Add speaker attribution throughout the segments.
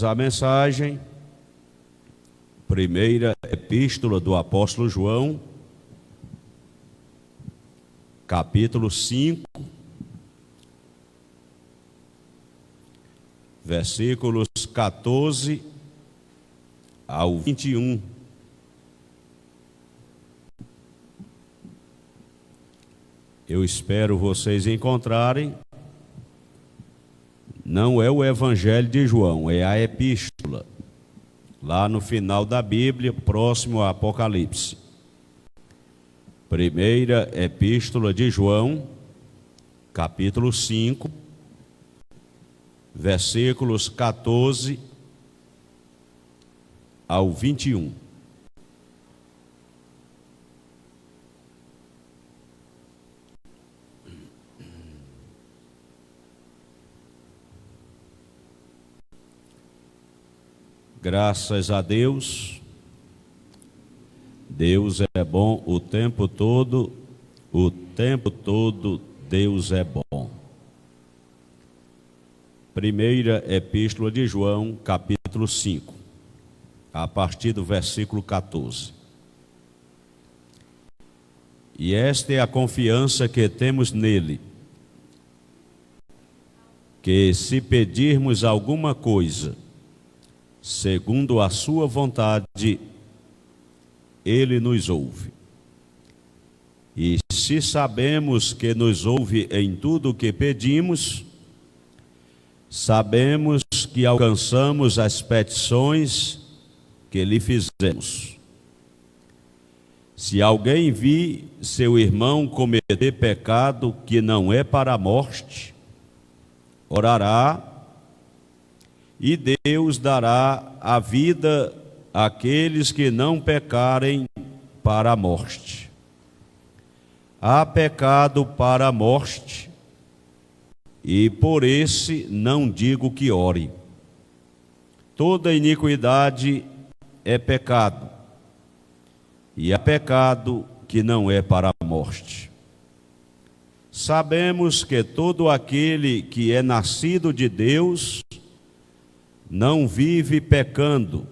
Speaker 1: A mensagem, primeira epístola do apóstolo João, capítulo 5, versículos 14 ao 21. Eu espero vocês encontrarem. Não é o Evangelho de João, é a epístola, lá no final da Bíblia, próximo ao Apocalipse. Primeira epístola de João, capítulo 5, versículos 14 ao 21. Graças a Deus, Deus é bom o tempo todo Deus é bom. Primeira epístola de João, capítulo 5, a partir do versículo 14. E esta é a confiança que temos nele, que se pedirmos alguma coisa, segundo a sua vontade, ele nos ouve. E se sabemos que nos ouve em tudo o que pedimos, sabemos que alcançamos as petições que lhe fizemos. Se alguém vir seu irmão cometer pecado que não é para a morte, orará, e Deus dará a vida àqueles que não pecarem para a morte. Há pecado para a morte, e por esse não digo que ore. Toda iniquidade é pecado, e há pecado que não é para a morte. Sabemos que todo aquele que é nascido de Deus não vive pecando,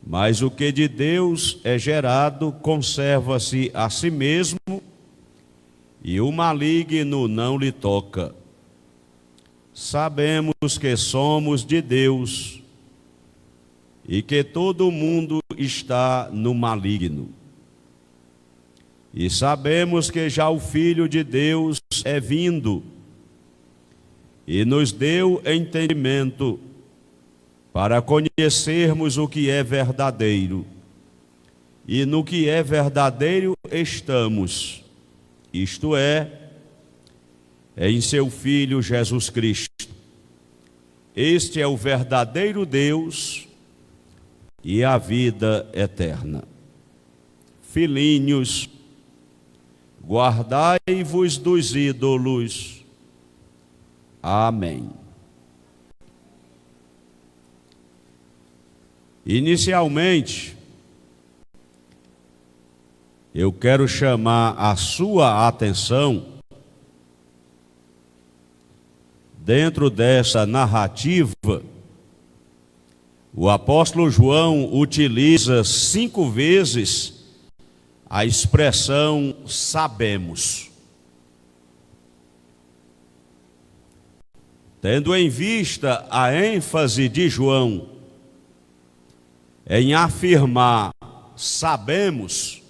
Speaker 1: mas o que de Deus é gerado conserva-se a si mesmo, e o maligno não lhe toca. Sabemos que somos de Deus e que todo mundo está no maligno. E sabemos que já o Filho de Deus é vindo e nos deu entendimento para conhecermos o que é verdadeiro. E no que é verdadeiro estamos, isto é, em seu Filho Jesus Cristo. Este é o verdadeiro Deus e a vida eterna. Filhinhos, guardai-vos dos ídolos. Amém. Inicialmente, eu quero chamar a sua atenção dentro dessa narrativa. O apóstolo João utiliza 5 vezes a expressão sabemos. Tendo em vista a ênfase de João em afirmar sabemos,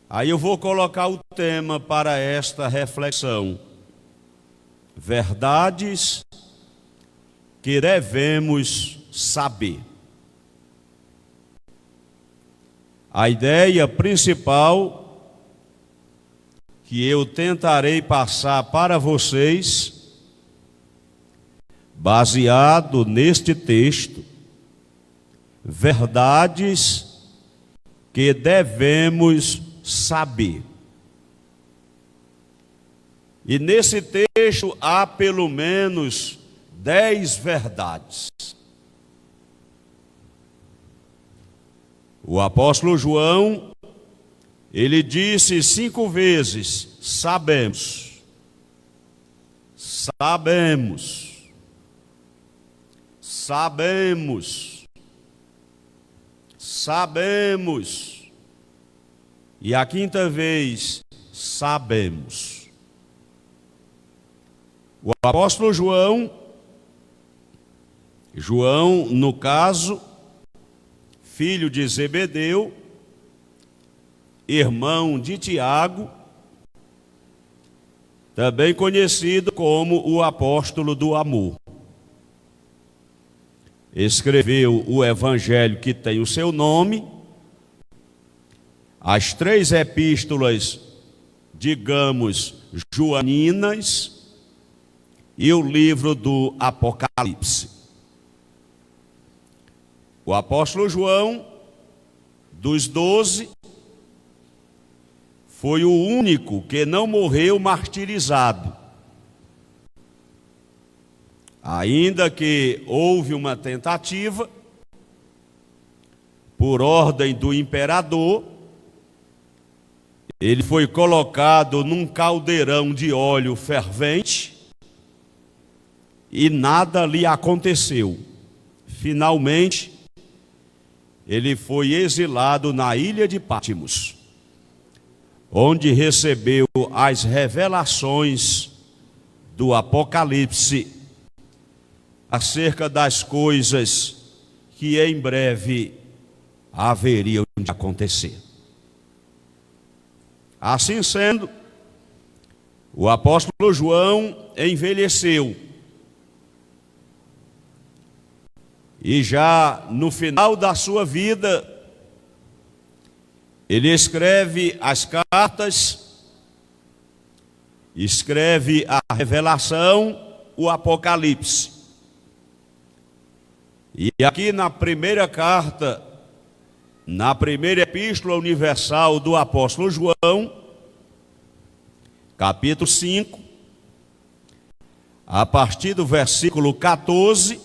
Speaker 1: aí eu vou colocar o tema para esta reflexão: verdades que devemos saber. A ideia principal que eu tentarei passar para vocês, baseado neste texto, verdades que devemos saber. E nesse texto há pelo menos 10 verdades. O apóstolo João, ele disse 5 vezes, sabemos. Sabemos. Sabemos. E a quinta vez, sabemos. O apóstolo João, no caso, filho de Zebedeu, irmão de Tiago, também conhecido como o apóstolo do amor, escreveu o evangelho que tem o seu nome, as 3 epístolas, digamos, joaninas, e o livro do Apocalipse. O apóstolo João, dos 12, foi o único que não morreu martirizado. Ainda que houve uma tentativa, por ordem do imperador, ele foi colocado num caldeirão de óleo fervente e nada lhe aconteceu. Finalmente, ele foi exilado na ilha de Patmos, onde recebeu as revelações do Apocalipse acerca das coisas que em breve haveriam de acontecer. Assim sendo, o apóstolo João envelheceu e já no final da sua vida, ele escreve as cartas, escreve a revelação, o Apocalipse. E aqui na primeira carta, na primeira epístola universal do apóstolo João, capítulo 5, a partir do versículo 14,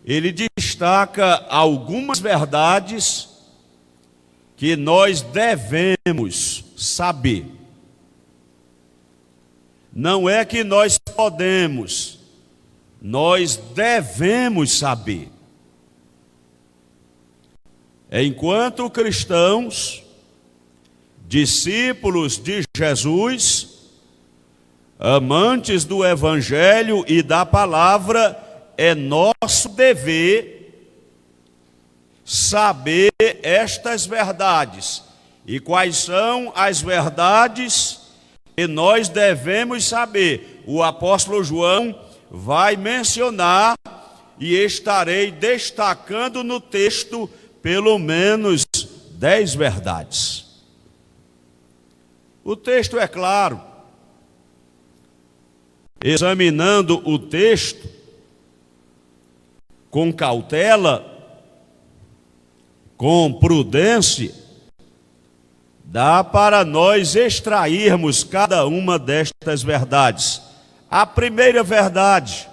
Speaker 1: ele destaca algumas verdades que nós devemos saber. Não é que nós podemos, nós devemos saber. Enquanto cristãos, discípulos de Jesus, amantes do Evangelho e da palavra, é nosso dever saber estas verdades. E quais são as verdades que nós devemos saber? O apóstolo João vai mencionar e estarei destacando no texto pelo menos 10 verdades. O texto é claro. Examinando o texto com cautela, com prudência, dá para nós extrairmos cada uma destas verdades. A primeira verdade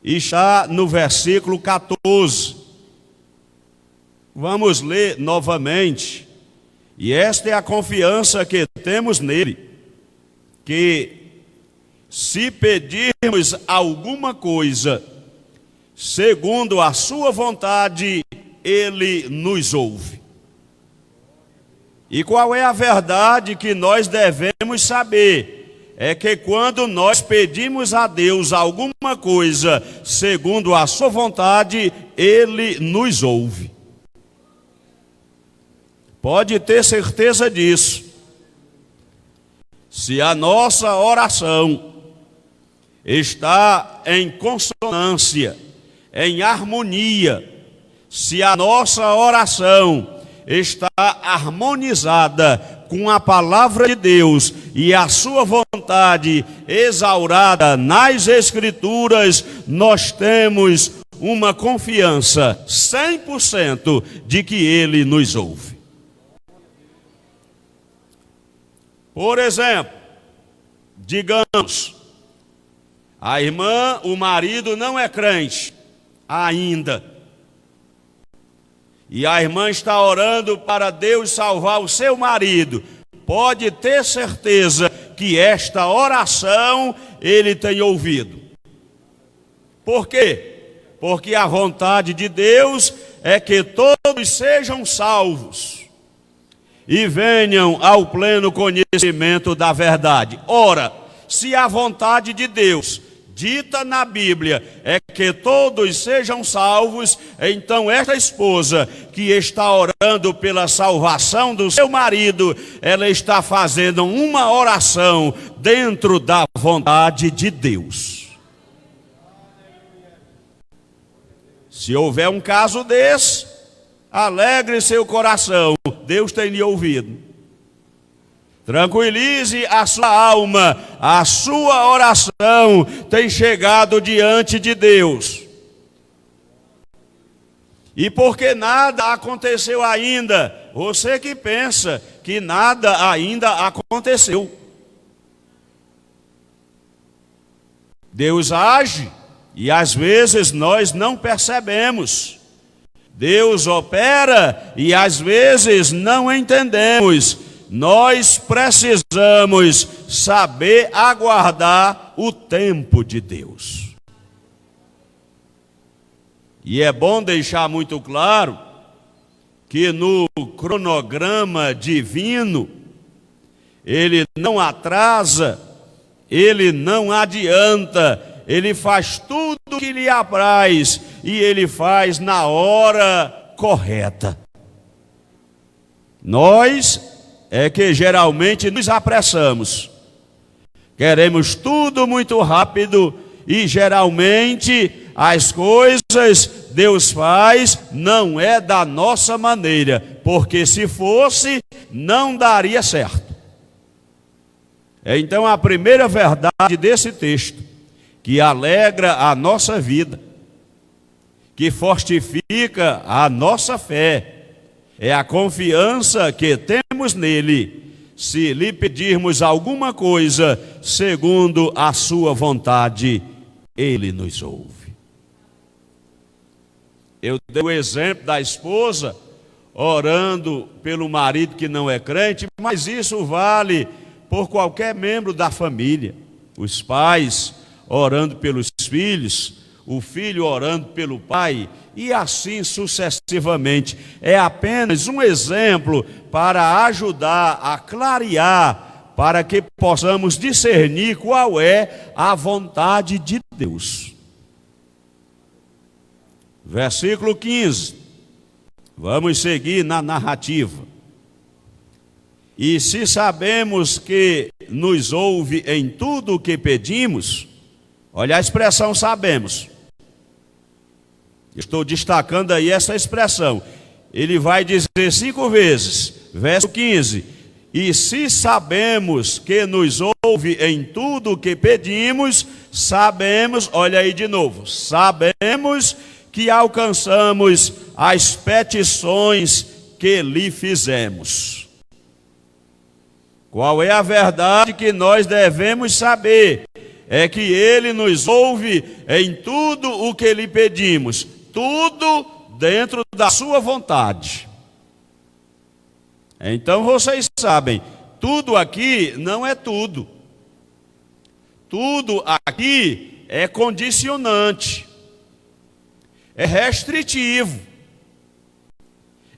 Speaker 1: está no versículo 14. Vamos ler novamente. E esta é a confiança que temos nele, que se pedirmos alguma coisa segundo a sua vontade, ele nos ouve. E qual é a verdade que nós devemos saber? É que quando nós pedimos a Deus alguma coisa segundo a sua vontade, ele nos ouve. Pode ter certeza disso. Se a nossa oração está em consonância, em harmonia, se a nossa oração está harmonizada com a palavra de Deus e a sua vontade exaurada nas Escrituras, nós temos uma confiança 100% de que ele nos ouve. Por exemplo, digamos, a irmã, o marido não é crente ainda. E a irmã está orando para Deus salvar o seu marido. Pode ter certeza que esta oração ele tem ouvido. Por quê? Porque a vontade de Deus é que todos sejam salvos e venham ao pleno conhecimento da verdade. Ora, se a vontade de Deus, dita na Bíblia, é que todos sejam salvos, então esta esposa que está orando pela salvação do seu marido, ela está fazendo uma oração dentro da vontade de Deus. Se houver um caso desse, alegre seu coração, Deus tem lhe ouvido. Tranquilize a sua alma, a sua oração tem chegado diante de Deus. E porque nada aconteceu ainda, você que pensa que nada ainda aconteceu. Deus age e às vezes nós não percebemos. Deus opera e às vezes não entendemos. Nós precisamos saber aguardar o tempo de Deus. E é bom deixar muito claro que no cronograma divino, ele não atrasa, ele não adianta, ele faz tudo o que lhe apraz e ele faz na hora correta. Nós é que geralmente nos apressamos, queremos tudo muito rápido e geralmente as coisas Deus faz não é da nossa maneira, porque se fosse não daria certo. Então a primeira verdade desse texto, que alegra a nossa vida, que fortifica a nossa fé, é a confiança que temos nele, se lhe pedirmos alguma coisa segundo a sua vontade, ele nos ouve. Eu dei o exemplo da esposa orando pelo marido que não é crente, mas isso vale por qualquer membro da família. Os pais orando pelos filhos, o filho orando pelo pai, e assim sucessivamente. É apenas um exemplo para ajudar a clarear, para que possamos discernir qual é a vontade de Deus. Versículo 15. Vamos seguir na narrativa. E se sabemos que nos ouve em tudo o que pedimos, olha a expressão sabemos. Estou destacando aí essa expressão. Ele vai dizer 5 vezes, verso 15. E se sabemos que nos ouve em tudo o que pedimos, sabemos, olha aí de novo, sabemos que alcançamos as petições que lhe fizemos. Qual é a verdade que nós devemos saber? É que ele nos ouve em tudo o que lhe pedimos, tudo dentro da sua vontade. Então vocês sabem, tudo aqui não é tudo. Tudo aqui é condicionante, é restritivo.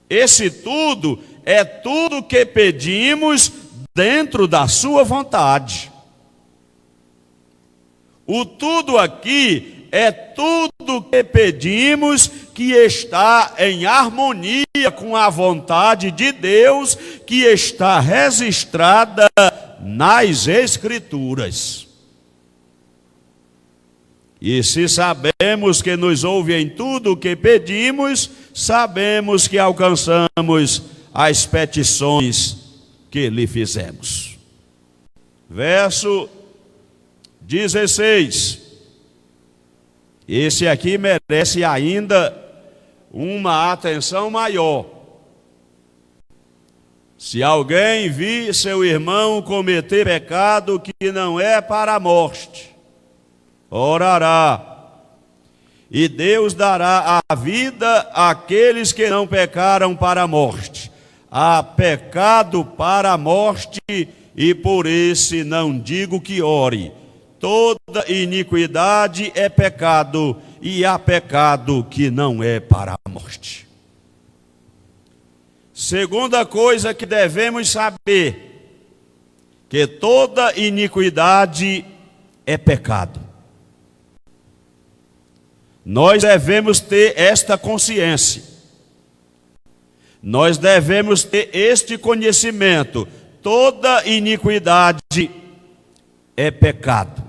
Speaker 1: Esse tudo é tudo que pedimos dentro da sua vontade. O tudo aqui é tudo que pedimos que está em harmonia com a vontade de Deus, que está registrada nas Escrituras. E se sabemos que nos ouve em tudo o que pedimos, sabemos que alcançamos as petições que lhe fizemos. Verso 16. Esse aqui merece ainda uma atenção maior. Se alguém vir seu irmão cometer pecado que não é para a morte, orará, e Deus dará a vida àqueles que não pecaram para a morte. Há pecado para a morte, e por esse não digo que ore. toda iniquidade é pecado, e há pecado que não é para a morte. Segunda coisa que devemos saber, que toda iniquidade é pecado. Nós devemos ter esta consciência. Nós devemos ter este conhecimento. Toda iniquidade é pecado.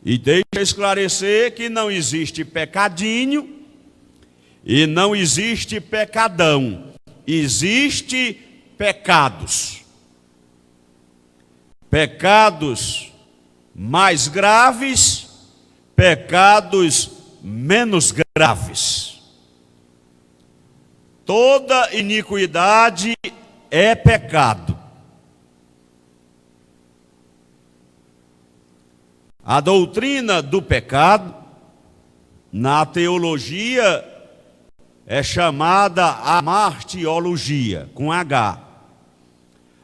Speaker 1: E deixa eu esclarecer que não existe pecadinho e não existe pecadão. Existe pecados. Pecados mais graves, pecados menos graves. Toda iniquidade é pecado. A doutrina do pecado, na teologia, é chamada amartiologia, com H.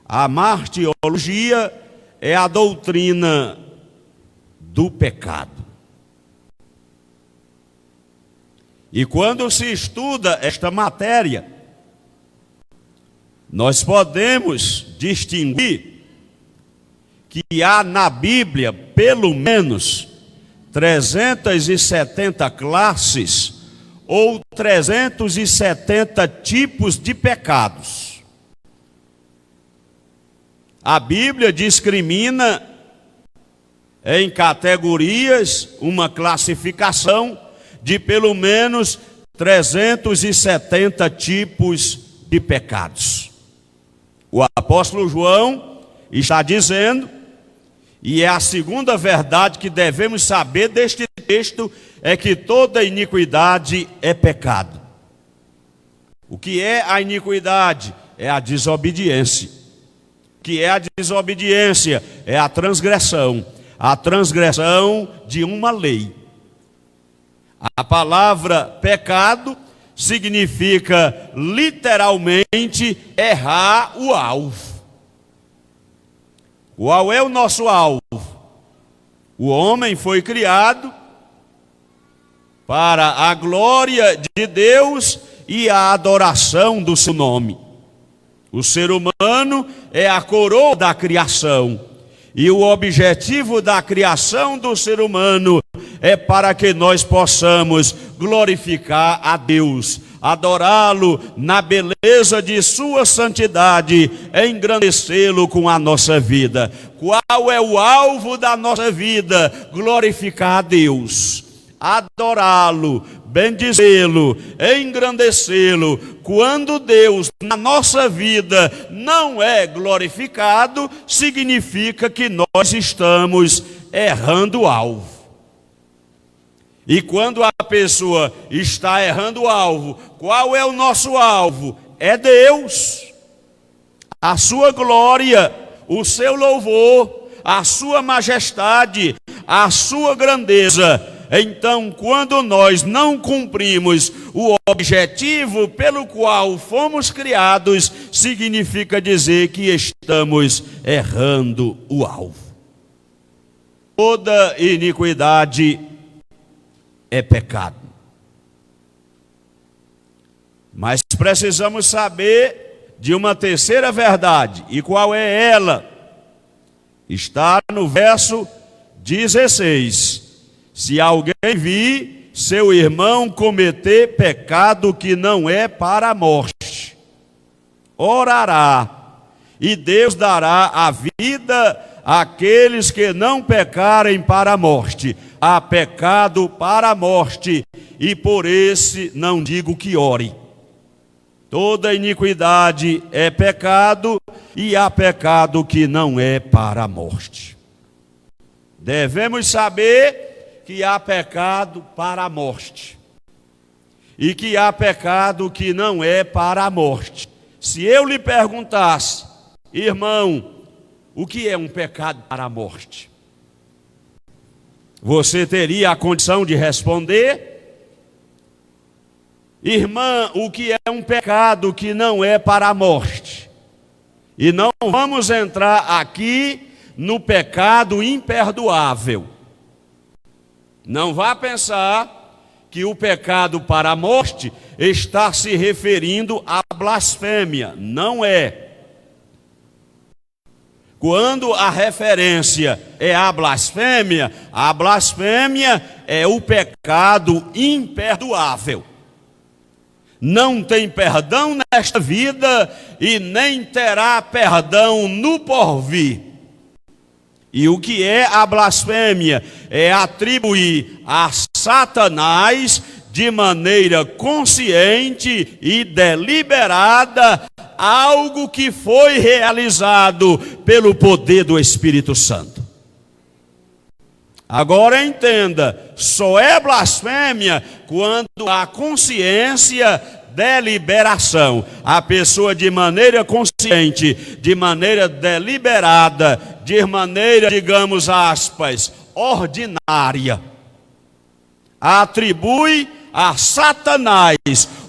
Speaker 1: A amartiologia é a doutrina do pecado. E quando se estuda esta matéria, nós podemos distinguir que há na Bíblia pelo menos 370 classes ou 370 tipos de pecados. A Bíblia discrimina em categorias, uma classificação de pelo menos 370 tipos de pecados. O apóstolo João está dizendo, e é a segunda verdade que devemos saber deste texto, é que toda iniquidade é pecado. O que é a iniquidade? É a desobediência. O que é a desobediência? É a transgressão de uma lei. A palavra pecado significa literalmente errar o alvo. Qual é o nosso alvo? O homem foi criado para a glória de Deus e a adoração do seu nome. O ser humano é a coroa da criação. E o objetivo da criação do ser humano é para que nós possamos glorificar a Deus, adorá-lo na beleza de sua santidade, engrandecê-lo com a nossa vida. Qual é o alvo da nossa vida? Glorificar a Deus, adorá-lo, bendizê-lo, engrandecê-lo. Quando Deus na nossa vida não é glorificado, significa que nós estamos errando o alvo. E quando a pessoa está errando o alvo, qual é o nosso alvo? É Deus, a sua glória, o seu louvor, a sua majestade, a sua grandeza. Então, quando nós não cumprimos o objetivo pelo qual fomos criados, significa dizer que estamos errando o alvo. Toda iniquidade é pecado. Mas precisamos saber de uma terceira verdade. E qual é ela? Está no verso 16. Se alguém vir seu irmão cometer pecado que não é para a morte, orará, e Deus dará a vida àqueles que não pecarem para a morte. Há pecado para a morte, e por esse não digo que ore. Toda iniquidade é pecado, e há pecado que não é para a morte. Devemos saber que há pecado para a morte, e que há pecado que não é para a morte. Se eu lhe perguntasse, irmão, o que é um pecado para a morte? Você teria a condição de responder? Irmã, o que é um pecado que não é para a morte? E não vamos entrar aqui no pecado imperdoável. Não vá pensar que o pecado para a morte está se referindo à blasfêmia. Não é. Quando a referência é à blasfêmia, a blasfêmia é o pecado imperdoável. Não tem perdão nesta vida e nem terá perdão no porvir. E o que é a blasfêmia? É atribuir a Satanás, de maneira consciente e deliberada, algo que foi realizado pelo poder do Espírito Santo. Agora entenda, só é blasfêmia quando a consciência deliberação. A pessoa de maneira consciente, de maneira deliberada, de maneira, digamos aspas, ordinária, atribui a Satanás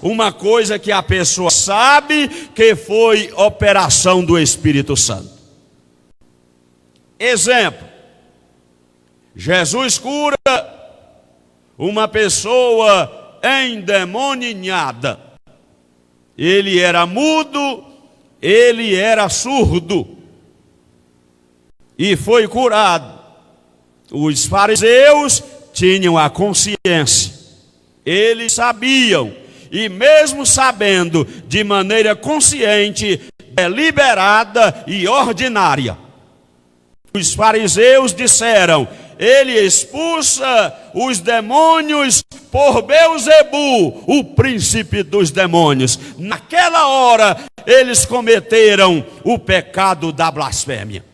Speaker 1: uma coisa que a pessoa sabe que foi operação do Espírito Santo. Exemplo: Jesus cura uma pessoa endemoninhada. Ele era mudo, ele era surdo e foi curado. Os fariseus tinham a consciência, eles sabiam, e mesmo sabendo, de maneira consciente, deliberada e ordinária, os fariseus disseram: ele expulsa os demônios por Beelzebu, o príncipe dos demônios. Naquela hora, eles cometeram o pecado da blasfêmia.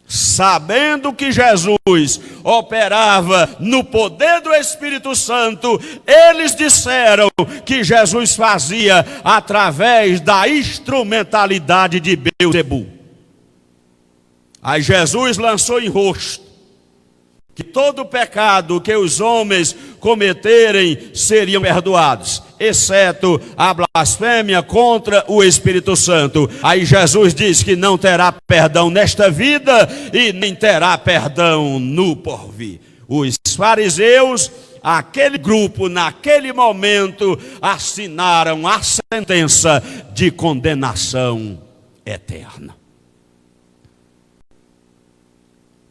Speaker 1: Sabendo que Jesus operava no poder do Espírito Santo, eles disseram que Jesus fazia através da instrumentalidade de Beelzebu. Aí Jesus lançou em rosto que todo pecado que os homens cometerem seriam perdoados, exceto a blasfêmia contra o Espírito Santo. Aí Jesus diz que não terá perdão nesta vida e nem terá perdão no porvir. Os fariseus, aquele grupo, naquele momento, assinaram a sentença de condenação eterna.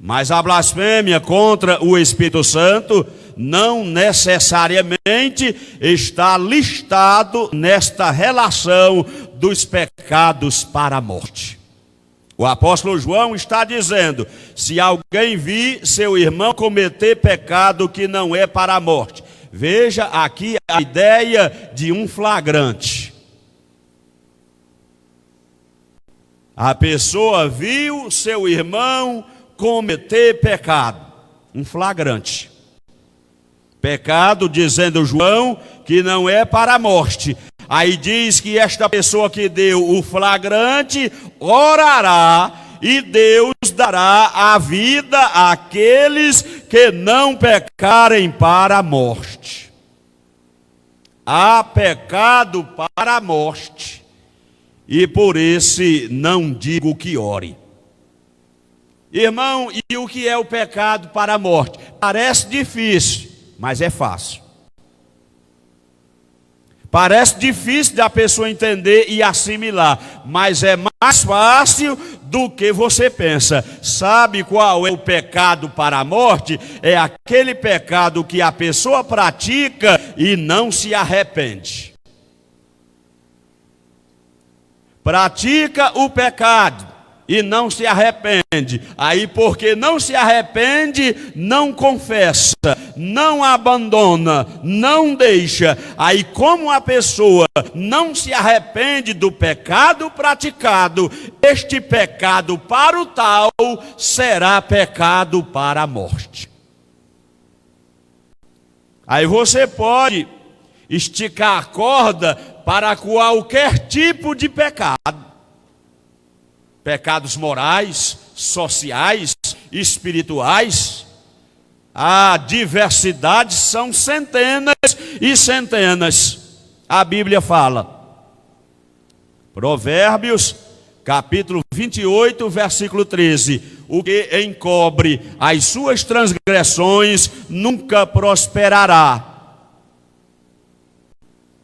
Speaker 1: Mas a blasfêmia contra o Espírito Santo não necessariamente está listado nesta relação dos pecados para a morte. O apóstolo João está dizendo: se alguém vir seu irmão cometer pecado que não é para a morte. Veja aqui a ideia de um flagrante. A pessoa viu seu irmão cometer pecado, um flagrante. Pecado, dizendo João, que não é para a morte. Aí diz que esta pessoa que deu o flagrante orará e Deus dará a vida àqueles que não pecarem para a morte. Há pecado para a morte, e por esse não digo que ore. Irmão, e o que é o pecado para a morte? Parece difícil, mas é fácil. Parece difícil da pessoa entender e assimilar, mas é mais fácil do que você pensa. Sabe qual é o pecado para a morte? É aquele pecado que a pessoa pratica e não se arrepende. Pratica o pecado e não se arrepende. Aí, porque não se arrepende, não confessa, não abandona, não deixa. Aí, como a pessoa não se arrepende do pecado praticado, este pecado para o tal será pecado para a morte. Aí você pode esticar a corda para qualquer tipo de pecado. Pecados morais, sociais, espirituais. A diversidade são centenas e centenas. A Bíblia fala. Provérbios, capítulo 28, versículo 13: o que encobre as suas transgressões nunca prosperará,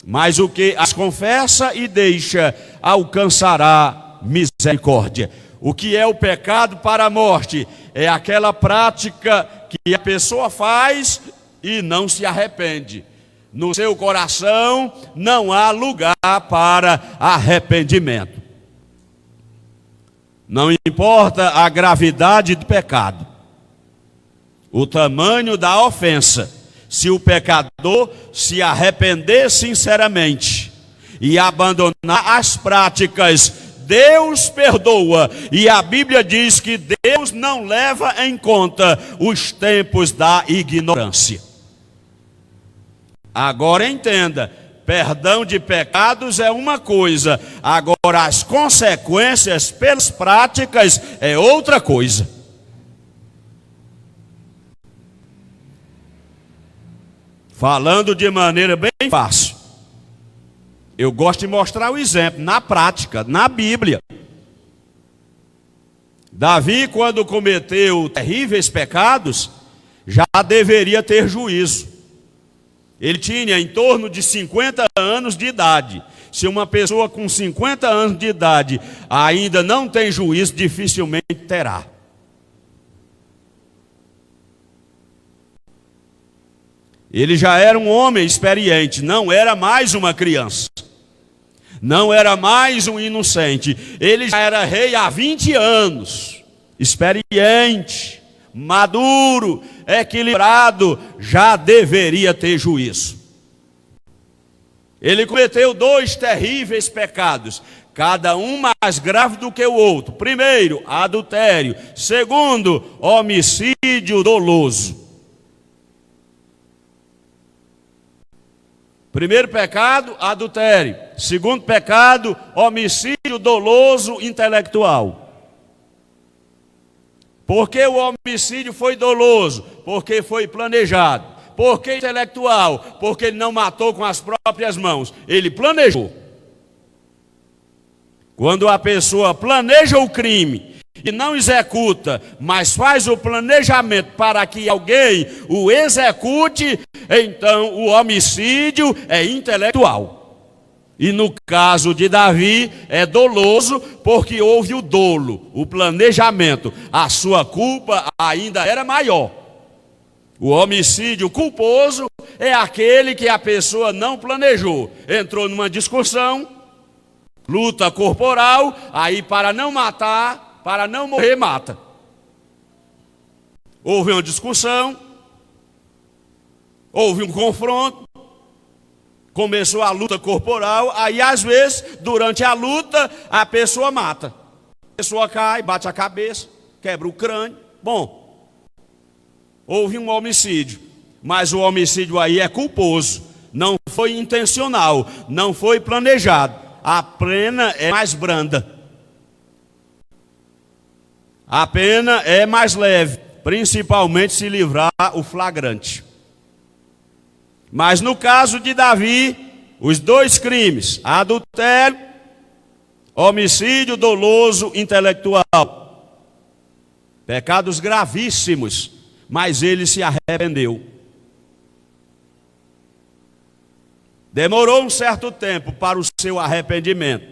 Speaker 1: mas o que as confessa e deixa alcançará misericórdia. O que é o pecado para a morte? É aquela prática que a pessoa faz e não se arrepende. No seu coração não há lugar para arrependimento. Não importa a gravidade do pecado, o tamanho da ofensa, se o pecador se arrepender sinceramente e abandonar as práticas, Deus perdoa. E a Bíblia diz que Deus não leva em conta os tempos da ignorância. Agora entenda, perdão de pecados é uma coisa, agora as consequências pelas práticas é outra coisa. Falando de maneira bem fácil, eu gosto de mostrar o exemplo na prática, na Bíblia. Davi, quando cometeu terríveis pecados, já deveria ter juízo. Ele tinha em torno de 50 anos de idade. Se uma pessoa com 50 anos de idade ainda não tem juízo, dificilmente terá. Ele já era um homem experiente, não era mais uma criança. Não era mais um inocente. Ele já era rei há 20 anos. Experiente, maduro, equilibrado, já deveria ter juízo. Ele cometeu 2 terríveis pecados, cada um mais grave do que o outro. Primeiro, adultério. Segundo, homicídio doloso. Primeiro pecado, adultério. Segundo pecado, homicídio doloso intelectual. Por que o homicídio foi doloso? Porque foi planejado. Por que intelectual? Porque ele não matou com as próprias mãos. Ele planejou. Quando a pessoa planeja o crime e não executa, mas faz o planejamento para que alguém o execute, então o homicídio é intelectual. E no caso de Davi é doloso, porque houve o dolo, o planejamento. A sua culpa ainda era maior. O homicídio culposo é aquele que a pessoa não planejou. Entrou numa discussão, luta corporal, aí para não matar, para não morrer, mata. Houve uma discussão, houve um confronto, começou a luta corporal, aí às vezes, durante a luta, a pessoa mata. A pessoa cai, bate a cabeça, quebra o crânio. Bom, houve um homicídio, mas o homicídio aí é culposo, não foi intencional, não foi planejado. A pena é mais branda. A pena é mais leve, principalmente se livrar o flagrante. Mas no caso de Davi, os 2 crimes, adultério, homicídio doloso intelectual, pecados gravíssimos, mas ele se arrependeu. Demorou um certo tempo para o seu arrependimento.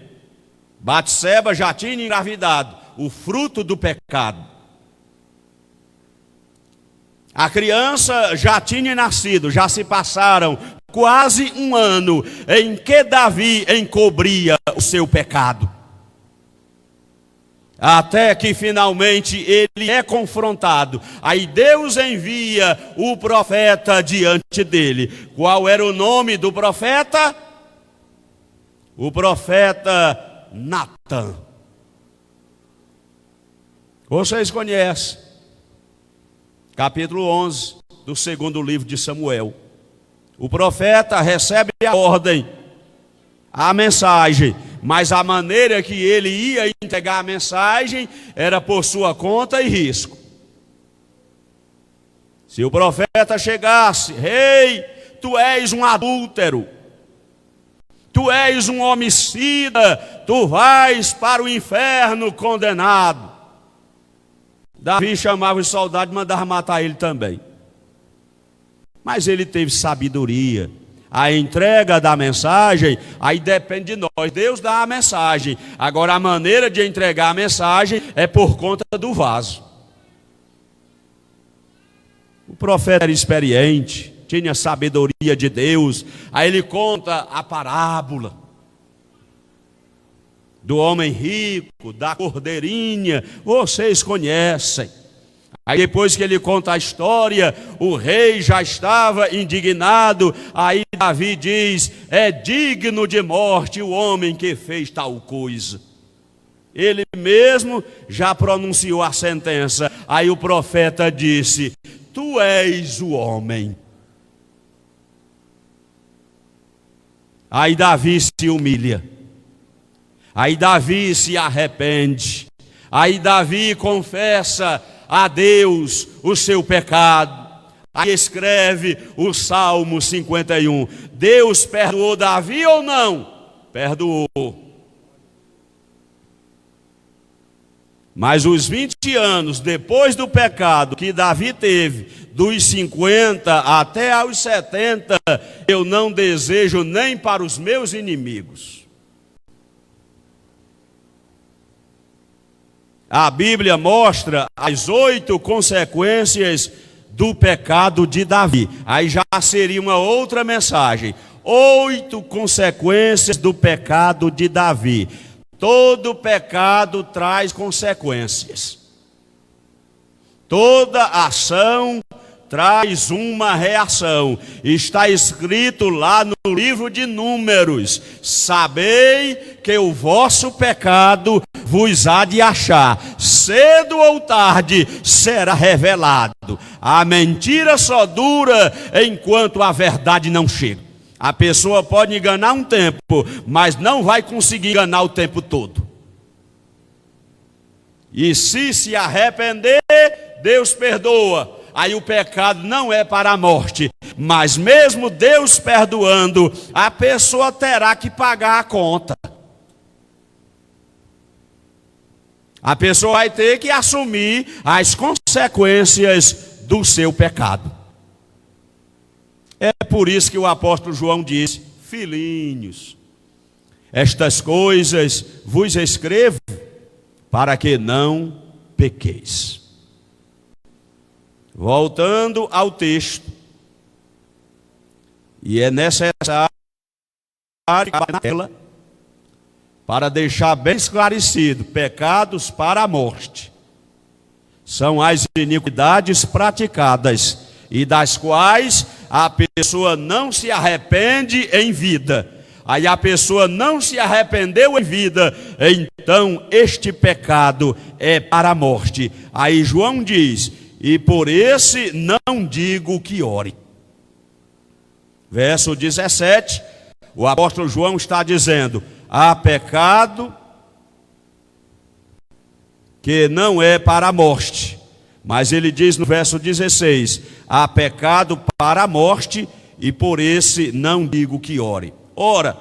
Speaker 1: Batseba já tinha engravidado, o fruto do pecado. A criança já tinha nascido, já se passaram quase um ano em que Davi encobria o seu pecado. Até que finalmente ele é confrontado. Aí Deus envia o profeta diante dele. Qual era o nome do profeta? O profeta Natã. Vocês conhecem. Capítulo 11 do 2º livro de Samuel. O profeta recebe a ordem, a mensagem, mas a maneira que ele ia entregar a mensagem era por sua conta e risco. Se o profeta chegasse: rei, tu és um adúltero, tu és um homicida, tu vais para o inferno condenado. Davi chamava os soldados e mandava matar ele também. Mas ele teve sabedoria. A entrega da mensagem, aí depende de nós. Deus dá a mensagem. Agora a maneira de entregar a mensagem é por conta do vaso. O profeta era experiente, tinha sabedoria de Deus. Aí ele conta a parábola do homem rico, da cordeirinha. Vocês conhecem. Aí depois que ele conta a história, o rei já estava indignado. Aí Davi diz: é digno de morte o homem que fez tal coisa. Ele mesmo já pronunciou a sentença. Aí o profeta disse: tu és o homem. Aí Davi se humilha. Aí Davi se arrepende. Aí Davi confessa a Deus o seu pecado. Aí escreve o Salmo 51. Deus perdoou Davi ou não? Perdoou. Mas os 20 anos depois do pecado que Davi teve, dos 50 até aos 70, eu não desejo nem para os meus inimigos. A Bíblia mostra as 8 consequências do pecado de Davi. Aí já seria uma outra mensagem. 8 consequências do pecado de Davi. Todo pecado traz consequências. Toda ação traz uma reação. Está escrito lá no livro de Números: sabei que o vosso pecado vos há de achar, cedo ou tarde será revelado. A mentira só dura enquanto a verdade não chega. A pessoa pode enganar um tempo, mas não vai conseguir enganar o tempo todo. E se arrepender, Deus perdoa. Aí o pecado não é para a morte, mas mesmo Deus perdoando, a pessoa terá que pagar a conta. A pessoa vai ter que assumir as consequências do seu pecado. É por isso que o apóstolo João disse: filhinhos, estas coisas vos escrevo para que não pequeis. Voltando ao texto, e é necessário na tela para deixar bem esclarecido: pecados para a morte são as iniquidades praticadas e das quais a pessoa não se arrepende em vida. Aí a pessoa não se arrependeu em vida, então este pecado é para a morte. Aí João diz: e por esse não digo que ore. Verso 17, o apóstolo João está dizendo: há pecado que não é para a morte. Mas ele diz no verso 16: há pecado para a morte, e por esse não digo que ore. Ora,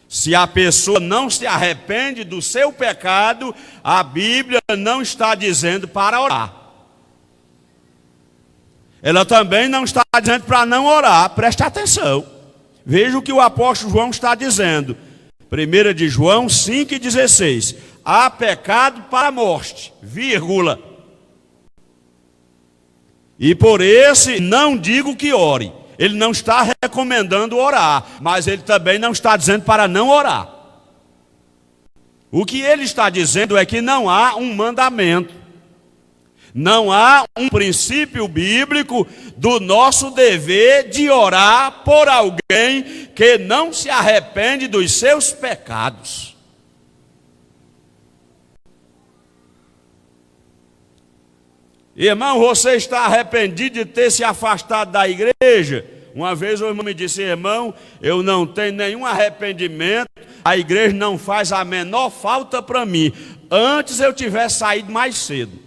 Speaker 1: se a pessoa não se arrepende do seu pecado, a Bíblia não está dizendo para orar. Ela também não está dizendo para não orar. Preste atenção. Veja o que o apóstolo João está dizendo. 1 de João 5,16. Há pecado para a morte, vírgula. E por esse não digo que ore. Ele não está recomendando orar, mas ele também não está dizendo para não orar. O que ele está dizendo é que não há um mandamento. Não há um princípio bíblico do nosso dever de orar por alguém que não se arrepende dos seus pecados. Irmão, você está arrependido de ter se afastado da igreja? Uma vez o irmão me disse: irmão, eu não tenho nenhum arrependimento, a igreja não faz a menor falta para mim. Antes eu tivesse saído mais cedo.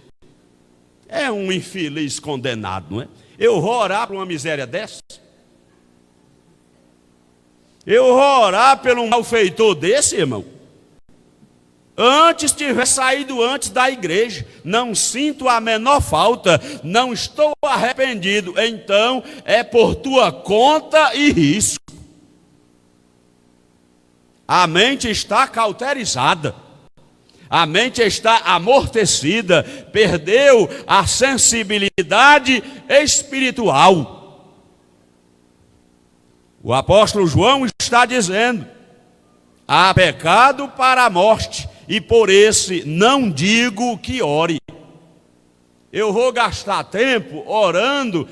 Speaker 1: É um infeliz condenado, não é? Eu vou orar por uma miséria dessa? Eu vou orar por um malfeitor desse, irmão? Antes tivesse saído antes da igreja, não sinto a menor falta, não estou arrependido, então é por tua conta e risco. A mente está cauterizada, a mente está amortecida, perdeu a sensibilidade espiritual. O apóstolo João está dizendo: há pecado para a morte, e por esse não digo que ore. Eu vou gastar tempo orando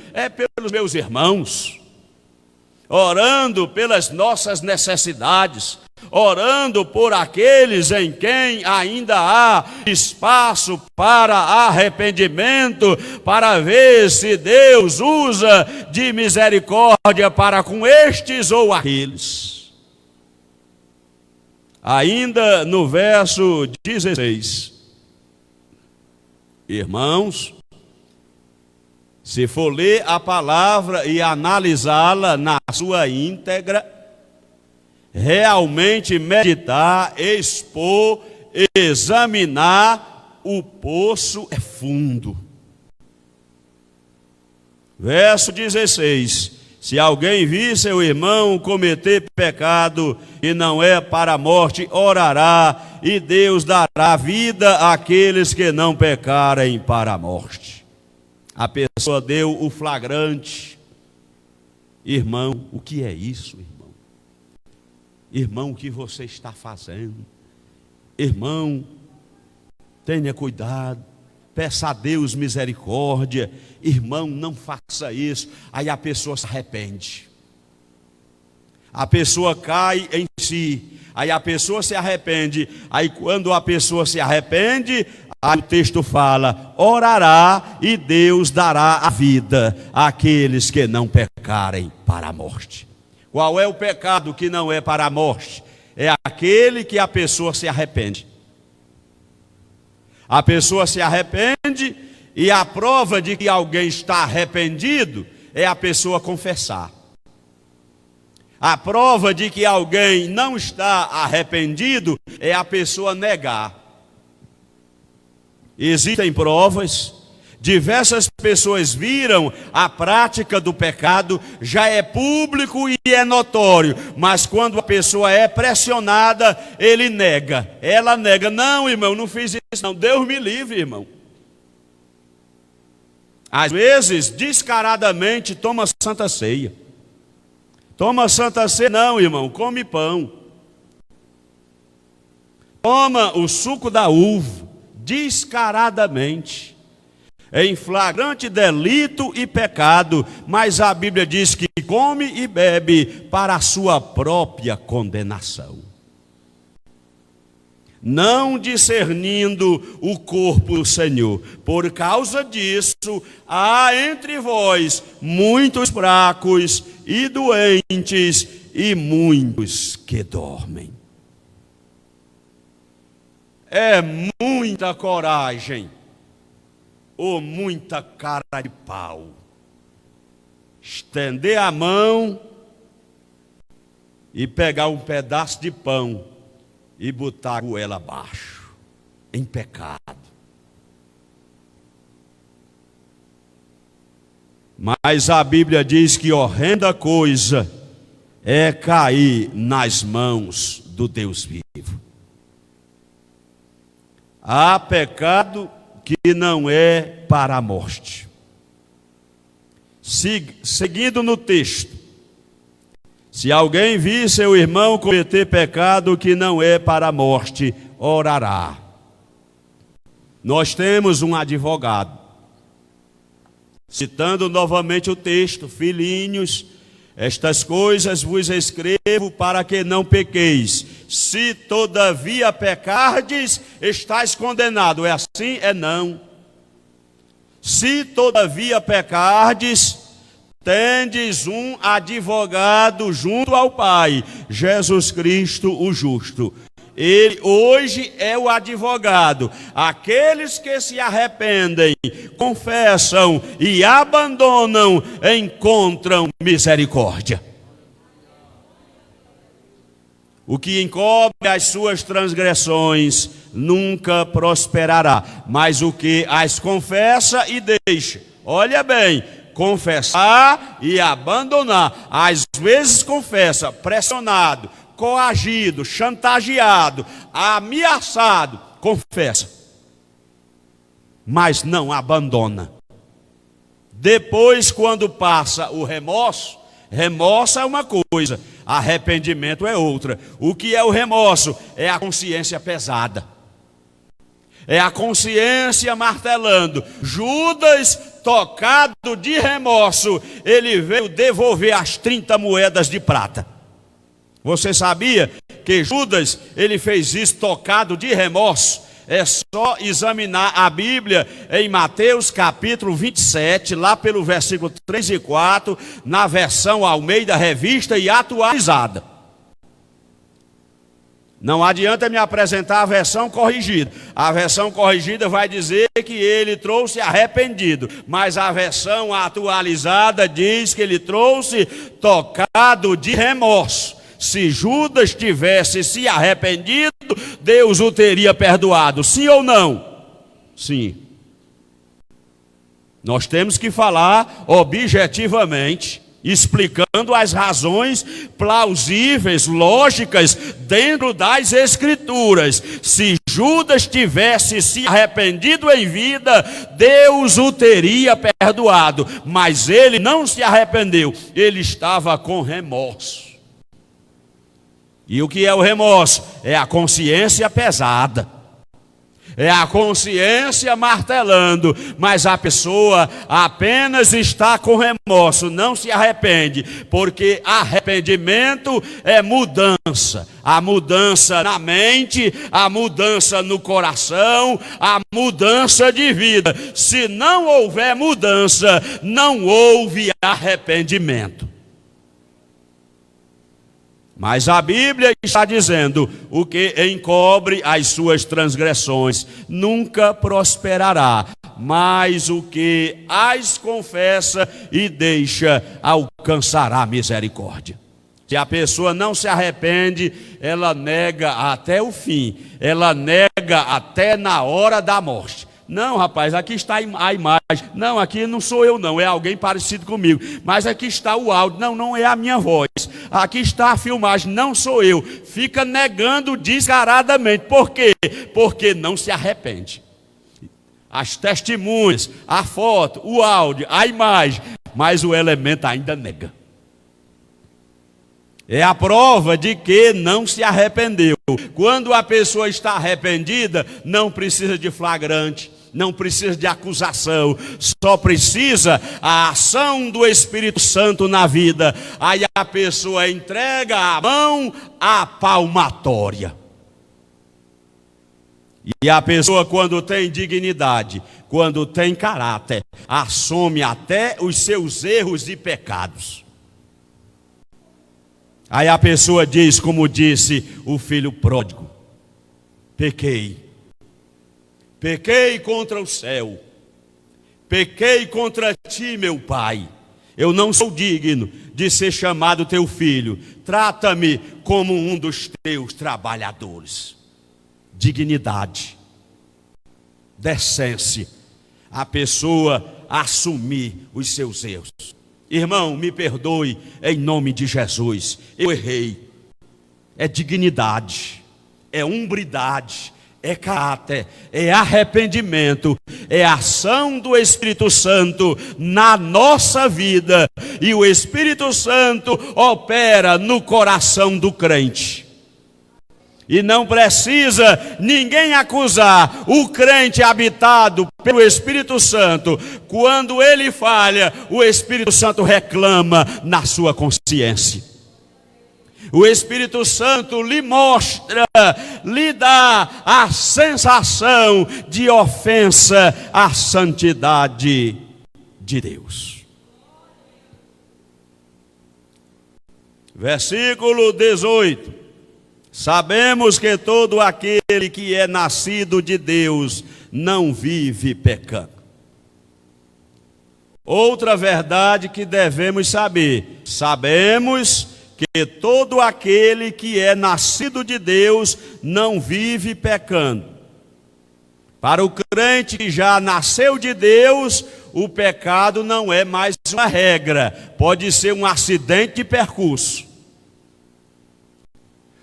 Speaker 1: pelos meus irmãos, orando pelas nossas necessidades, orando por aqueles em quem ainda há espaço para arrependimento, para ver se Deus usa de misericórdia para com estes ou aqueles. Ainda no verso 16, irmãos, se for ler a palavra e analisá-la na sua íntegra, realmente meditar, expor, examinar, o poço é fundo. Verso 16: se alguém vir seu irmão cometer pecado e não é para a morte, orará, e Deus dará vida àqueles que não pecarem para a morte. A pessoa deu o flagrante. Irmão, o que é isso, irmão? Irmão, o que você está fazendo? Irmão, tenha cuidado, peça a Deus misericórdia. Irmão, não faça isso. Aí a pessoa se arrepende, a pessoa cai em si, aí a pessoa se arrepende. Aí quando a pessoa se arrepende, aí o texto fala: orará e Deus dará a vida àqueles que não pecarem para a morte. Qual é o pecado que não é para a morte? É aquele que a pessoa se arrepende. A pessoa se arrepende, e a prova de que alguém está arrependido é a pessoa confessar. A prova de que alguém não está arrependido é a pessoa negar. Existem provas, diversas pessoas viram a prática do pecado, já é público e é notório, mas quando a pessoa é pressionada, ele nega, ela nega. Não, irmão, não fiz isso não, Deus me livre, irmão. Às vezes, descaradamente, toma santa ceia. Toma santa ceia, não, irmão, come pão. Toma o suco da uva, descaradamente, em flagrante delito e pecado, mas a Bíblia diz que come e bebe para a sua própria condenação, não discernindo o corpo do Senhor. Por causa disso, há entre vós muitos fracos e doentes, e muitos que dormem. É muita coragem ou muita cara de pau estender a mão e pegar um pedaço de pão e botar a goela abaixo, em pecado. Mas a Bíblia diz que horrenda coisa é cair nas mãos do Deus vivo. Há pecado que não é para a morte. Seguindo no texto: se alguém vir seu irmão cometer pecado que não é para a morte, orará. Nós temos um advogado. Citando novamente o texto: filhinhos, estas coisas vos escrevo para que não pequeis. Se todavia pecardes, estáis condenado. É assim? É não. Se todavia pecardes, tendes um advogado junto ao Pai, Jesus Cristo o justo. Ele hoje é o advogado. Aqueles que se arrependem, confessam e abandonam, encontram misericórdia. O que encobre as suas transgressões nunca prosperará, mas o que as confessa e deixa. Olha bem, confessar e abandonar. Às vezes confessa, pressionado, coagido, chantageado, ameaçado, confessa, mas não abandona. Depois, quando passa o remorso, remorso é uma coisa, arrependimento é outra. O que é o remorso? É a consciência pesada. É a consciência martelando. Judas, tocado de remorso, ele veio devolver as 30 moedas de prata. Você sabia que Judas, ele fez isso tocado de remorso? É só examinar a Bíblia em Mateus capítulo 27, lá pelo versículo 3 e 4, na versão Almeida Revista e Atualizada. Não adianta me apresentar a versão corrigida. A versão corrigida vai dizer que ele trouxe arrependido, mas a versão atualizada diz que ele trouxe tocado de remorso. Se Judas tivesse se arrependido, Deus o teria perdoado, sim ou não? Sim. Nós temos que falar objetivamente, explicando as razões plausíveis, lógicas, dentro das Escrituras. Se Judas tivesse se arrependido em vida, Deus o teria perdoado, mas ele não se arrependeu, ele estava com remorso. E o que é o remorso? É a consciência pesada. É a consciência martelando, mas a pessoa apenas está com remorso, não se arrepende, porque arrependimento é mudança. A mudança na mente, a mudança no coração, a mudança de vida. Se não houver mudança, não houve arrependimento. Mas a Bíblia está dizendo: o que encobre as suas transgressões nunca prosperará, mas o que as confessa e deixa alcançará misericórdia. Se a pessoa não se arrepende, ela nega até o fim, ela nega até na hora da morte. Não, rapaz, aqui está a imagem. Não, aqui não sou eu não, é alguém parecido comigo. Mas aqui está o áudio. Não, não é a minha voz. Aqui está a filmagem, não sou eu. Fica negando descaradamente. Por quê? Porque não se arrepende. As testemunhas, a foto, o áudio, a imagem, mas o elemento ainda nega. É a prova de que não se arrependeu. Quando a pessoa está arrependida, não precisa de flagrante, não precisa de acusação, só precisa a ação do Espírito Santo na vida. Aí a pessoa entrega a mão à palmatória. E a pessoa, quando tem dignidade, quando tem caráter, assume até os seus erros e pecados. Aí a pessoa diz, como disse o filho pródigo: pequei contra o céu, pequei contra ti, meu pai, eu não sou digno de ser chamado teu filho, trata-me como um dos teus trabalhadores. Dignidade, decência, a pessoa assumir os seus erros. Irmão, me perdoe em nome de Jesus, eu errei. É dignidade, é hombridade, é caráter, é arrependimento, é ação do Espírito Santo na nossa vida. E o Espírito Santo opera no coração do crente. E não precisa ninguém acusar o crente habitado pelo Espírito Santo. Quando ele falha, o Espírito Santo reclama na sua consciência. O Espírito Santo lhe mostra, lhe dá a sensação de ofensa à santidade de Deus. Versículo 18. Sabemos que todo aquele que é nascido de Deus não vive pecando. Outra verdade que devemos saber: sabemos que todo aquele que é nascido de Deus não vive pecando. Para o crente que já nasceu de Deus, o pecado não é mais uma regra, pode ser um acidente de percurso.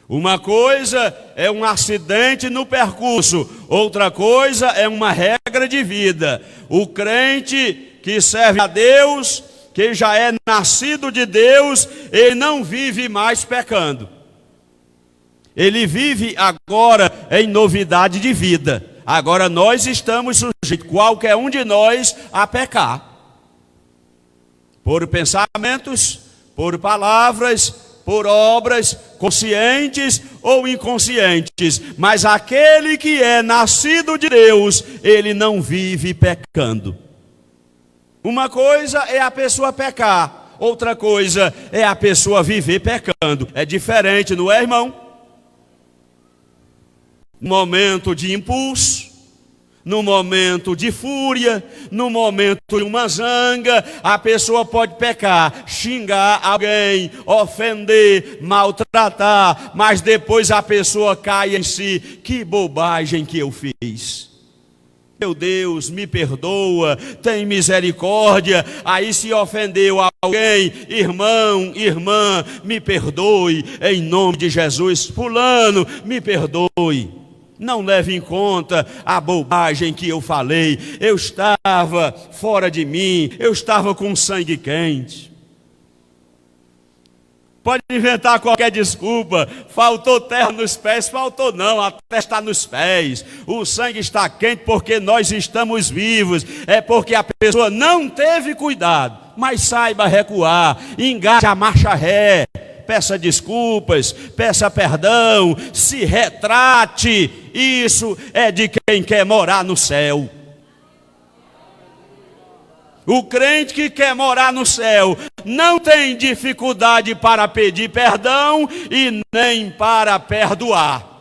Speaker 1: Uma coisa é um acidente no percurso, outra coisa é uma regra de vida. O crente que serve a Deus, que já é nascido de Deus, ele não vive mais pecando. Ele vive agora em novidade de vida. Agora nós estamos sujeitos, qualquer um de nós, a pecar. Por pensamentos, por palavras, por obras, conscientes ou inconscientes. Mas aquele que é nascido de Deus, ele não vive pecando. Uma coisa é a pessoa pecar, outra coisa é a pessoa viver pecando. É diferente, não é, irmão? No momento de impulso, no momento de fúria, no momento de uma zanga, a pessoa pode pecar, xingar alguém, ofender, maltratar, mas depois a pessoa cai em si: que bobagem que eu fiz. Meu Deus, me perdoa, tem misericórdia. Aí se ofendeu alguém: irmão, irmã, me perdoe, em nome de Jesus. Fulano, me perdoe. Não leve em conta a bobagem que eu falei. Eu estava fora de mim, eu estava com sangue quente. Pode inventar qualquer desculpa. Faltou terra nos pés, faltou não, a terra está nos pés. O sangue está quente porque nós estamos vivos. É porque a pessoa não teve cuidado. Mas saiba recuar, engate a marcha ré. Peça desculpas, peça perdão, se retrate. Isso é de quem quer morar no céu. O crente que quer morar no céu não tem dificuldade para pedir perdão e nem para perdoar.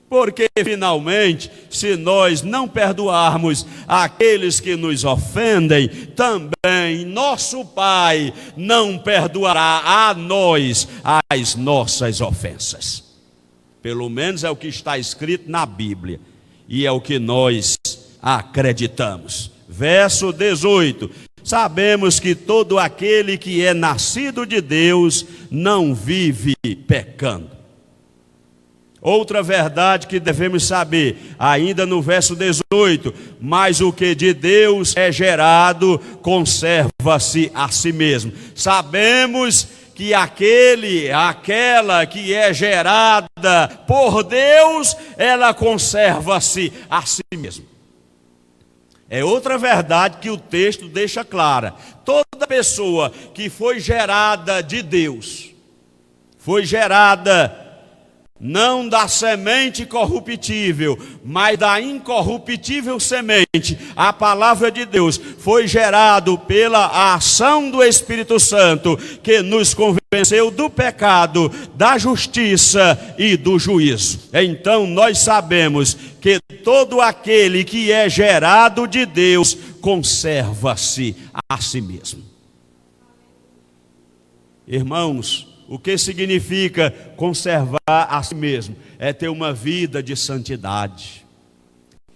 Speaker 1: Porque finalmente, se nós não perdoarmos aqueles que nos ofendem, também nosso Pai não perdoará a nós as nossas ofensas. Pelo menos é o que está escrito na Bíblia e é o que nós acreditamos. Verso 18: sabemos que todo aquele que é nascido de Deus não vive pecando. Outra verdade que devemos saber, ainda no verso 18: mas o que de Deus é gerado, conserva-se a si mesmo. Sabemos que aquela que é gerada por Deus, ela conserva-se a si mesmo. É outra verdade que o texto deixa clara. Toda pessoa que foi gerada de Deus, foi gerada não da semente corruptível, mas da incorruptível semente, a palavra de Deus, foi gerado pela ação do Espírito Santo, que nos convenceu do pecado, da justiça e do juízo. Então nós sabemos que todo aquele que é gerado de Deus, conserva-se a si mesmo. Irmãos, o que significa conservar a si mesmo? É ter uma vida de santidade,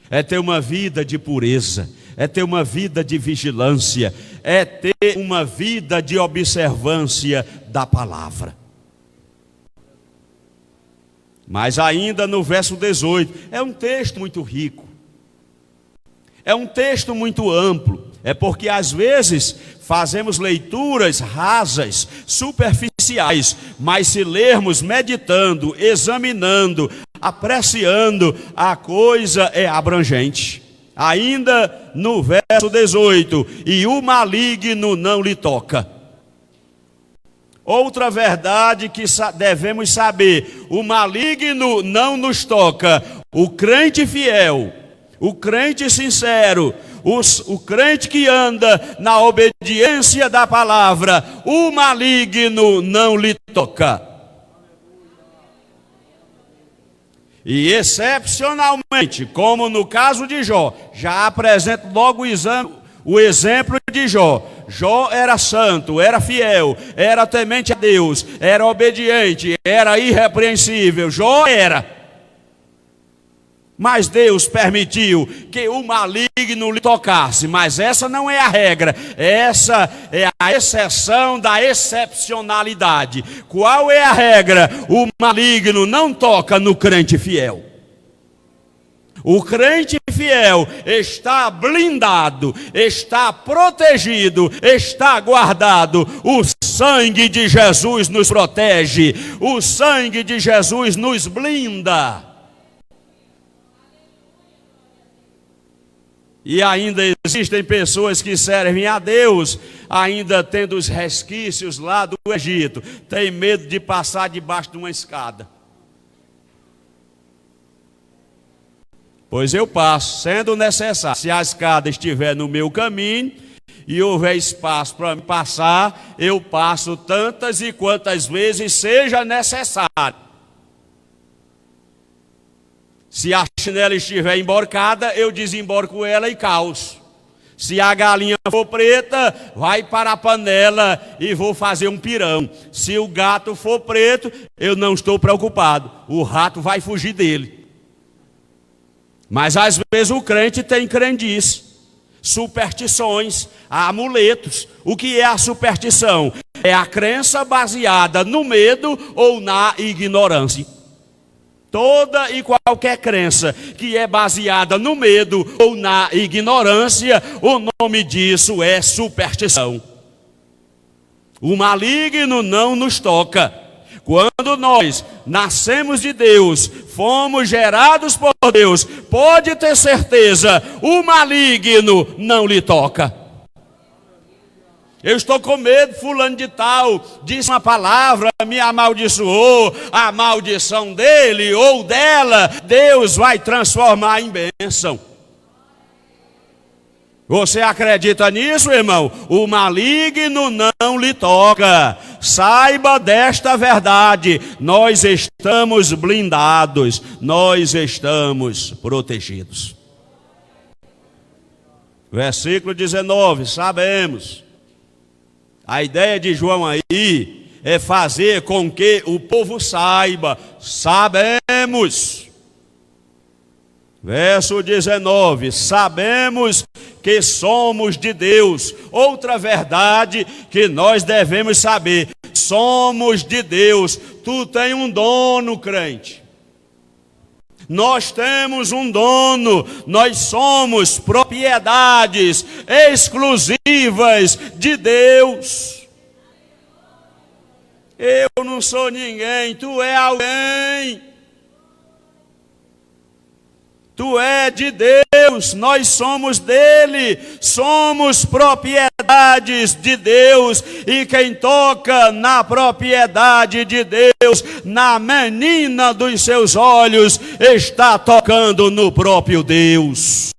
Speaker 1: é ter uma vida de pureza, é ter uma vida de vigilância, é ter uma vida de observância da palavra. Mas ainda no verso 18, é um texto muito rico, é um texto muito amplo. É porque às vezes fazemos leituras rasas, superficiais, mas se lermos meditando, examinando, apreciando, a coisa é abrangente. Ainda no verso 18: e o maligno não lhe toca. Outra verdade que devemos saber: o maligno não nos toca. O crente fiel, o crente sincero, o crente que anda na obediência da palavra, o maligno não lhe toca. E excepcionalmente, como no caso de Jó, já apresento logo o exemplo de Jó. Jó era santo, era fiel, era temente a Deus, era obediente, era irrepreensível. Jó era. Mas Deus permitiu que o maligno lhe tocasse. Mas essa não é a regra. Essa é a exceção da excepcionalidade. Qual é a regra? O maligno não toca no crente fiel. O crente fiel está blindado, está protegido, está guardado. O sangue de Jesus nos protege. O sangue de Jesus nos blinda. E ainda existem pessoas que servem a Deus, ainda tendo os resquícios lá do Egito, tem medo de passar debaixo de uma escada. Pois eu passo, sendo necessário. Se a escada estiver no meu caminho e houver espaço para me passar, eu passo tantas e quantas vezes seja necessário. Se a chinela estiver emborcada, eu desemborco ela e calço. Se a galinha for preta, vai para a panela e vou fazer um pirão. Se o gato for preto, eu não estou preocupado. O rato vai fugir dele. Mas às vezes o crente tem crendice, superstições, amuletos. O que é a superstição? É a crença baseada no medo ou na ignorância. Toda e qualquer crença que é baseada no medo ou na ignorância, o nome disso é superstição. O maligno não nos toca. Quando nós nascemos de Deus, fomos gerados por Deus, pode ter certeza, o maligno não lhe toca. Eu estou com medo, fulano de tal disse uma palavra, me amaldiçoou, a maldição dele ou dela, Deus vai transformar em bênção. Você acredita nisso, irmão? O maligno não lhe toca. Saiba desta verdade, nós estamos blindados, nós estamos protegidos. Versículo 19, sabemos. A ideia de João aí é fazer com que o povo saiba, sabemos. Verso 19, sabemos que somos de Deus. Outra verdade que nós devemos saber, somos de Deus. Tu tens um dono, crente. Nós temos um dono, nós somos propriedades exclusivas de Deus. Eu não sou ninguém, tu é alguém. Tu é de Deus, nós somos dele, somos propriedades de Deus, e quem toca na propriedade de Deus, na menina dos seus olhos, está tocando no próprio Deus.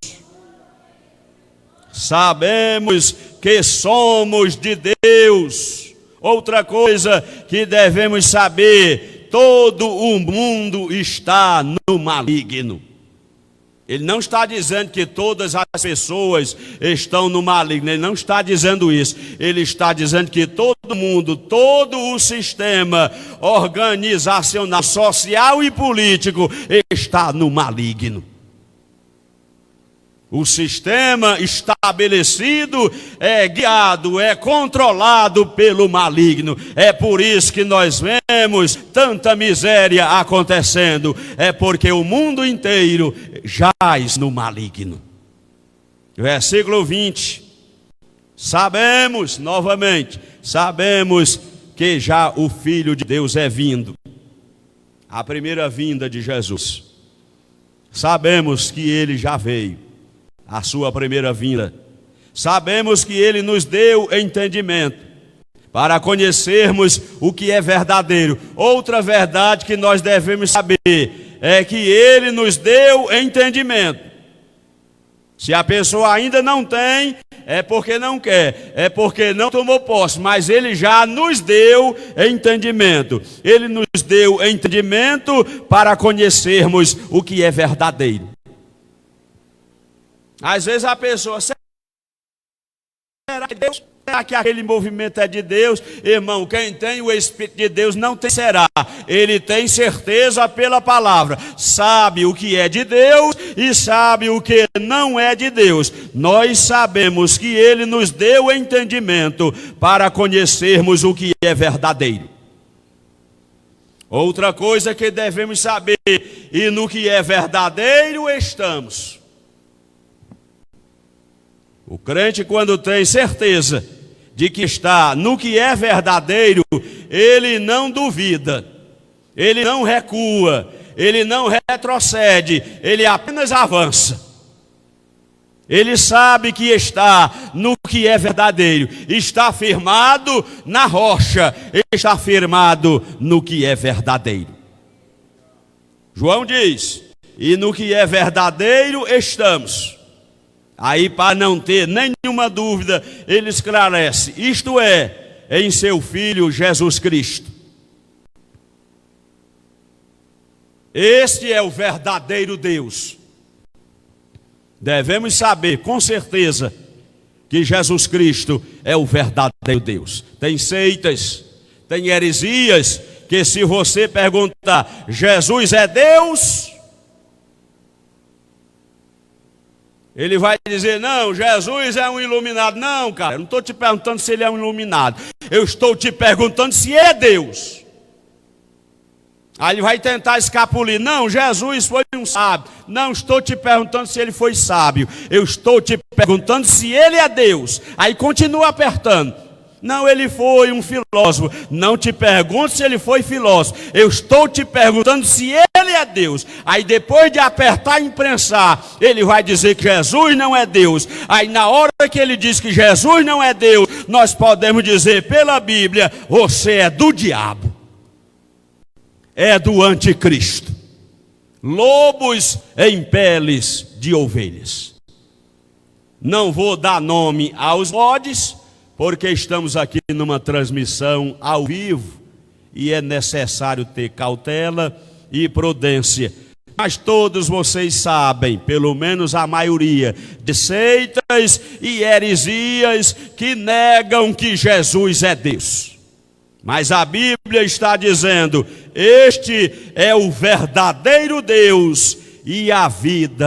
Speaker 1: Sabemos que somos de Deus. Outra coisa que devemos saber, todo o mundo está no maligno. Ele não está dizendo que todas as pessoas estão no maligno, ele não está dizendo isso. Ele está dizendo que todo mundo, todo o sistema organizacional, social e político está no maligno. O sistema estabelecido é guiado, é controlado pelo maligno. É por isso que nós vemos tanta miséria acontecendo. É porque o mundo inteiro jaz no maligno. Versículo 20. Sabemos, novamente, sabemos que já o Filho de Deus é vindo. A primeira vinda de Jesus. Sabemos que ele já veio. A sua primeira vinda. Sabemos que ele nos deu entendimento para conhecermos o que é verdadeiro. Outra verdade que nós devemos saber é que ele nos deu entendimento. Se a pessoa ainda não tem, é porque não quer, é porque não tomou posse, mas ele já nos deu entendimento. Ele nos deu entendimento para conhecermos o que é verdadeiro. Às vezes a pessoa, será que Deus? será que aquele movimento é de Deus? Irmão, quem tem o Espírito de Deus não tem será. Ele tem certeza pela palavra. Sabe o que é de Deus e sabe o que não é de Deus. Nós sabemos que Ele nos deu entendimento para conhecermos o que é verdadeiro. Outra coisa que devemos saber, e no que é verdadeiro estamos. O crente, quando tem certeza de que está no que é verdadeiro, ele não duvida, ele não recua, ele não retrocede, ele apenas avança. Ele sabe que está no que é verdadeiro, está firmado na rocha, está firmado no que é verdadeiro. João diz, e no que é verdadeiro estamos. Aí, para não ter nenhuma dúvida, ele esclarece, isto é, em seu Filho Jesus Cristo. Este é o verdadeiro Deus. Devemos saber com certeza que Jesus Cristo é o verdadeiro Deus. Tem seitas, tem heresias, que se você perguntar, Jesus é Deus? Ele vai dizer, não, Jesus é um iluminado. Não, cara, eu não estou te perguntando se ele é um iluminado. Eu estou te perguntando se é Deus. Aí ele vai tentar escapulir. Não, Jesus foi um sábio. Não estou te perguntando se ele foi sábio. Eu estou te perguntando se ele é Deus. Aí continua apertando. Não, ele foi um filósofo. Não te pergunto se ele foi filósofo. Eu estou te perguntando se ele é Deus. Aí depois de apertar e imprensar, ele vai dizer que Jesus não é Deus. Aí na hora que ele diz que Jesus não é Deus, nós podemos dizer pela Bíblia, você é do diabo. É do anticristo. Lobos em peles de ovelhas. Não vou dar nome aos bodes, porque estamos aqui numa transmissão ao vivo e é necessário ter cautela e prudência. Mas todos vocês sabem, pelo menos a maioria, de seitas e heresias que negam que Jesus é Deus. Mas a Bíblia está dizendo, este é o verdadeiro Deus e a vida